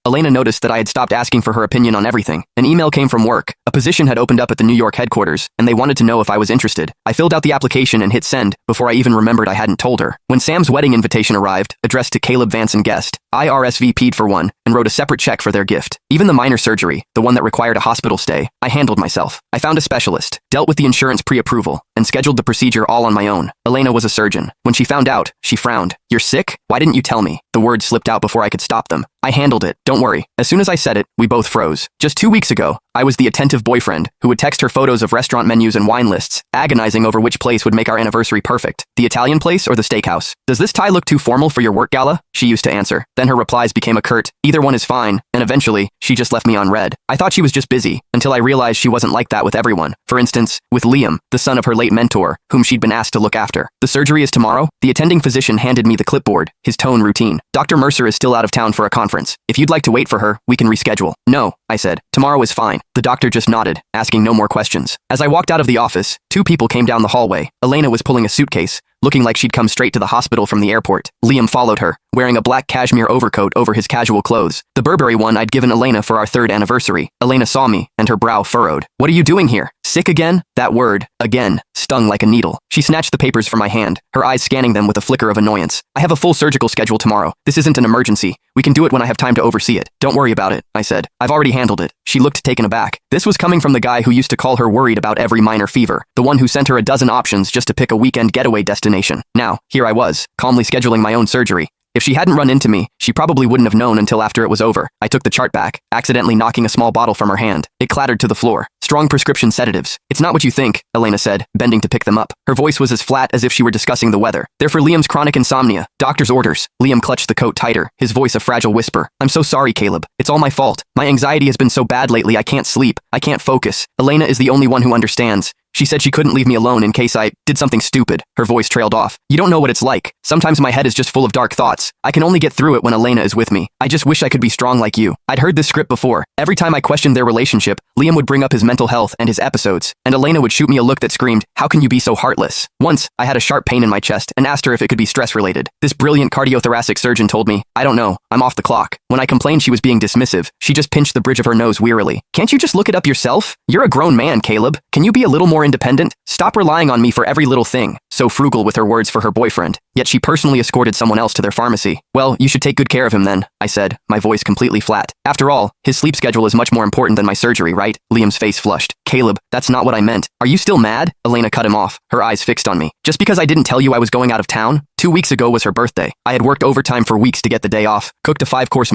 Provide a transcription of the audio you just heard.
Elena noticed that I had stopped asking for her opinion on everything. An email came from work. A position had opened up at the New York headquarters, and they wanted to know if I was interested. I filled out the application and hit send before I even remembered I hadn't told her. When Sam's wedding invitation arrived, addressed to Caleb Vance and guest, I RSVP'd for one and wrote a separate check for their gift. Even the minor surgery, the one that required a hospital stay, I handled myself. I found a specialist, dealt with the insurance pre-approval, and scheduled the procedure all on my own. Elena was a surgeon. When she found out, she frowned. "You're sick? Why didn't you tell me?" The words slipped out before I could stop them. I handled it, don't worry. As soon as I said it, we both froze. Just 2 weeks ago, I was the attentive boyfriend who would text her photos of restaurant menus and wine lists, agonizing over which place would make our anniversary perfect. The Italian place or the steakhouse? "Does this tie look too formal for your work gala?" She used to answer. Then her replies became a curt, "Either one is fine," and eventually, she just left me on red. I thought she was just busy, until I realized she wasn't like that with everyone. For instance, with Liam, the son of her late mentor, whom she'd been asked to look after. "The surgery is tomorrow?" The attending physician handed me the clipboard, his tone routine. "Dr. Mercer is still out of town for a conference. If you'd like to wait for her, we can reschedule." "No," I said. "Tomorrow is fine." The doctor just nodded, asking no more questions. As I walked out of the office, 2 people came down the hallway. Elena was pulling a suitcase, looking like she'd come straight to the hospital from the airport. Liam followed her, wearing a black cashmere overcoat over his casual clothes, the Burberry one I'd given Elena for our 3rd anniversary. Elena saw me, and her brow furrowed. "What are you doing here? Sick again?" That word, again, stung like a needle. She snatched the papers from my hand, her eyes scanning them with a flicker of annoyance. "I have a full surgical schedule tomorrow. This isn't an emergency. We can do it when I have time to oversee it." "Don't worry about it," I said. "I've already handled it." She looked taken aback. This was coming from the guy who used to call her worried about every minor fever, the one who sent her a dozen options just to pick a weekend getaway destination. Now, here I was, calmly scheduling my own surgery. If she hadn't run into me, she probably wouldn't have known until after it was over. I took the chart back, accidentally knocking a small bottle from her hand. It clattered to the floor. "Strong prescription sedatives. It's not what you think," Elena said, bending to pick them up. Her voice was as flat as if she were discussing the weather. "They're for Liam's chronic insomnia. Doctor's orders." Liam clutched the coat tighter, his voice a fragile whisper. "I'm so sorry, Caleb. It's all my fault. My anxiety has been so bad lately I can't sleep. I can't focus. Elena is the only one who understands. She said she couldn't leave me alone in case I did something stupid." Her voice trailed off. "You don't know what it's like. Sometimes my head is just full of dark thoughts. I can only get through it when Elena is with me. I just wish I could be strong like you." I'd heard this script before. Every time I questioned their relationship, Liam would bring up his mental health and his episodes, and Elena would shoot me a look that screamed, "How can you be so heartless?" Once, I had a sharp pain in my chest and asked her if it could be stress-related. This brilliant cardiothoracic surgeon told me, "I don't know. I'm off the clock." When I complained she was being dismissive, she just pinched the bridge of her nose wearily. "Can't you just look it up yourself? You're a grown man, Caleb. Can you be a little more independent? Stop relying on me for every little thing." So frugal with her words for her boyfriend. Yet she personally escorted someone else to their pharmacy. "Well, you should take good care of him then," I said, my voice completely flat. "After all, his sleep schedule is much more important than my surgery, right?" Liam's face flushed. "Caleb, that's not what I meant. Are you still mad?" Elena cut him off, her eyes fixed on me. "Just because I didn't tell you I was going out of town? 2 weeks ago was her birthday. I had worked overtime for weeks to get the day off, cooked a 5-course